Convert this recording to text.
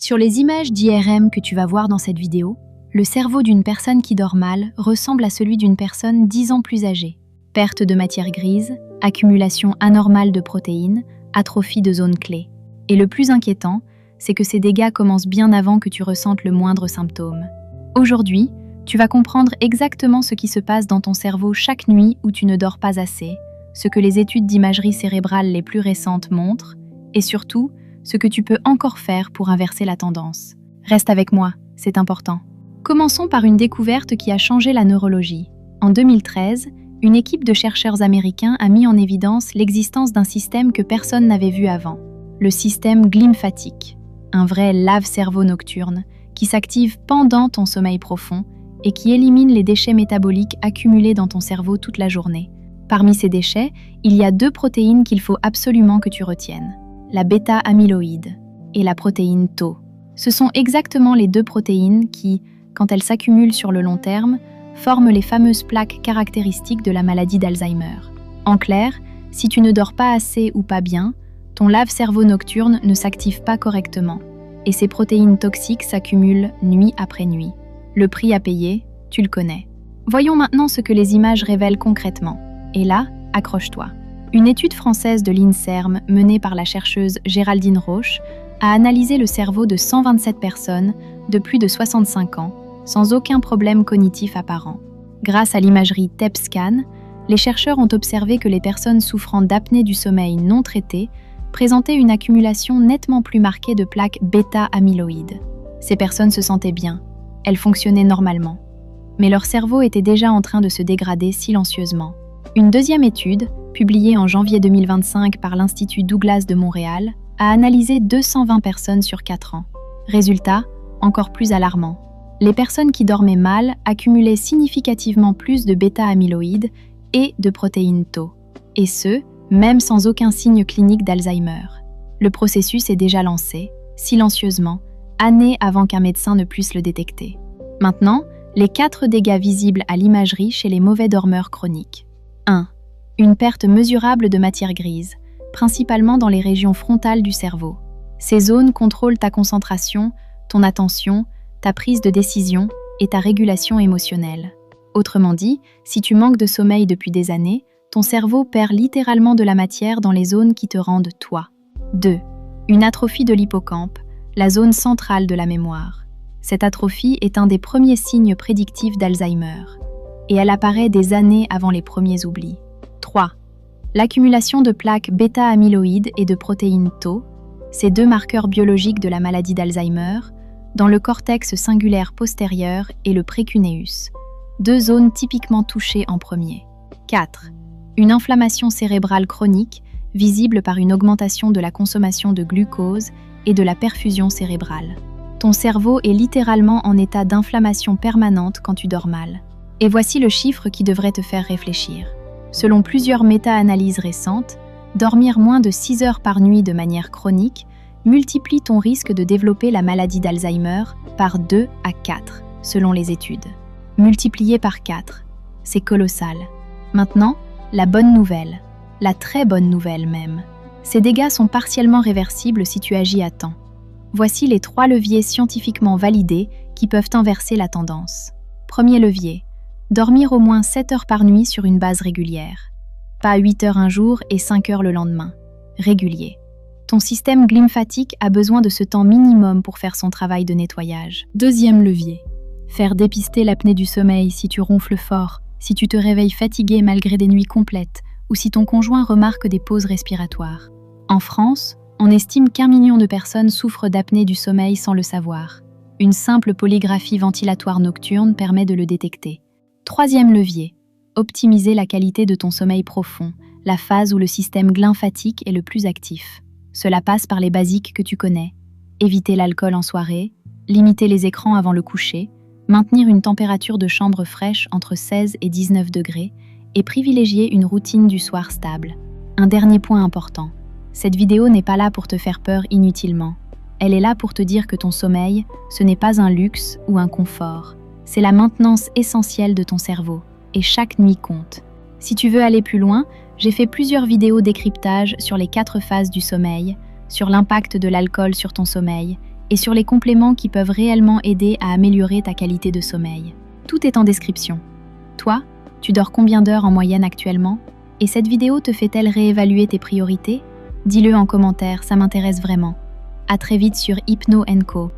Sur les images d'IRM que tu vas voir dans cette vidéo, le cerveau d'une personne qui dort mal ressemble à celui d'une personne 10 ans plus âgée. Perte de matière grise, accumulation anormale de protéines, atrophie de zones clés. Et le plus inquiétant, c'est que ces dégâts commencent bien avant que tu ressentes le moindre symptôme. Aujourd'hui, tu vas comprendre exactement ce qui se passe dans ton cerveau chaque nuit où tu ne dors pas assez, ce que les études d'imagerie cérébrale les plus récentes montrent, et surtout, ce que tu peux encore faire pour inverser la tendance. Reste avec moi, c'est important. Commençons par une découverte qui a changé la neurologie. En 2013, une équipe de chercheurs américains a mis en évidence l'existence d'un système que personne n'avait vu avant, le système glymphatique, un vrai lave-cerveau nocturne qui s'active pendant ton sommeil profond et qui élimine les déchets métaboliques accumulés dans ton cerveau toute la journée. Parmi ces déchets, il y a 2 protéines qu'il faut absolument que tu retiennes, la bêta-amyloïde et la protéine Tau. Ce sont exactement les 2 protéines qui, quand elles s'accumulent sur le long terme, forment les fameuses plaques caractéristiques de la maladie d'Alzheimer. En clair, si tu ne dors pas assez ou pas bien, ton lave-cerveau nocturne ne s'active pas correctement et ces protéines toxiques s'accumulent nuit après nuit. Le prix à payer, tu le connais. Voyons maintenant ce que les images révèlent concrètement. Et là, accroche-toi. Une étude française de l'INSERM, menée par la chercheuse Géraldine Roche, a analysé le cerveau de 127 personnes de plus de 65 ans, sans aucun problème cognitif apparent. Grâce à l'imagerie TEP-scan, les chercheurs ont observé que les personnes souffrant d'apnée du sommeil non traitée présentaient une accumulation nettement plus marquée de plaques bêta-amyloïdes. Ces personnes se sentaient bien, elles fonctionnaient normalement. Mais leur cerveau était déjà en train de se dégrader silencieusement. Une deuxième étude, publiée en janvier 2025 par l'Institut Douglas de Montréal, a analysé 220 personnes sur 4 ans. Résultat, encore plus alarmant. Les personnes qui dormaient mal accumulaient significativement plus de bêta-amyloïdes et de protéines Tau. Et ce, même sans aucun signe clinique d'Alzheimer. Le processus est déjà lancé, silencieusement, années avant qu'un médecin ne puisse le détecter. Maintenant, les 4 dégâts visibles à l'imagerie chez les mauvais dormeurs chroniques. 1. Une perte mesurable de matière grise, principalement dans les régions frontales du cerveau. Ces zones contrôlent ta concentration, ton attention, ta prise de décision et ta régulation émotionnelle. Autrement dit, si tu manques de sommeil depuis des années, ton cerveau perd littéralement de la matière dans les zones qui te rendent toi. 2. Une atrophie de l'hippocampe, la zone centrale de la mémoire. Cette atrophie est un des premiers signes prédictifs d'Alzheimer, et elle apparaît des années avant les premiers oublis. 3. L'accumulation de plaques bêta-amyloïdes et de protéines Tau, ces 2 marqueurs biologiques de la maladie d'Alzheimer, dans le cortex singulaire postérieur et le précuneus, 2 zones typiquement touchées en premier. 4. Une inflammation cérébrale chronique, visible par une augmentation de la consommation de glucose et de la perfusion cérébrale. Ton cerveau est littéralement en état d'inflammation permanente quand tu dors mal. Et voici le chiffre qui devrait te faire réfléchir. Selon plusieurs méta-analyses récentes, dormir moins de 6 heures par nuit de manière chronique multiplie ton risque de développer la maladie d'Alzheimer par 2 à 4, selon les études. Multiplié par 4, c'est colossal. Maintenant, la bonne nouvelle, la très bonne nouvelle même. Ces dégâts sont partiellement réversibles si tu agis à temps. Voici les 3 leviers scientifiquement validés qui peuvent inverser la tendance. Premier levier, dormir au moins 7 heures par nuit sur une base régulière. Pas 8 heures un jour et 5 heures le lendemain. Régulier. Ton système glymphatique a besoin de ce temps minimum pour faire son travail de nettoyage. Deuxième levier. Faire dépister l'apnée du sommeil si tu ronfles fort, si tu te réveilles fatigué malgré des nuits complètes, ou si ton conjoint remarque des pauses respiratoires. En France, on estime qu'1 million de personnes souffrent d'apnée du sommeil sans le savoir. Une simple polygraphie ventilatoire nocturne permet de le détecter. Troisième levier, optimiser la qualité de ton sommeil profond, la phase où le système glymphatique est le plus actif. Cela passe par les basiques que tu connais. Éviter l'alcool en soirée, limiter les écrans avant le coucher, maintenir une température de chambre fraîche entre 16 et 19 degrés et privilégier une routine du soir stable. Un dernier point important, cette vidéo n'est pas là pour te faire peur inutilement. Elle est là pour te dire que ton sommeil, ce n'est pas un luxe ou un confort. C'est la maintenance essentielle de ton cerveau, et chaque nuit compte. Si tu veux aller plus loin, j'ai fait plusieurs vidéos décryptage sur les 4 phases du sommeil, sur l'impact de l'alcool sur ton sommeil et sur les compléments qui peuvent réellement aider à améliorer ta qualité de sommeil. Tout est en description. Toi, tu dors combien d'heures en moyenne actuellement? Et cette vidéo te fait-elle réévaluer tes priorités? Dis-le en commentaire, ça m'intéresse vraiment. À très vite sur Hypno & Co.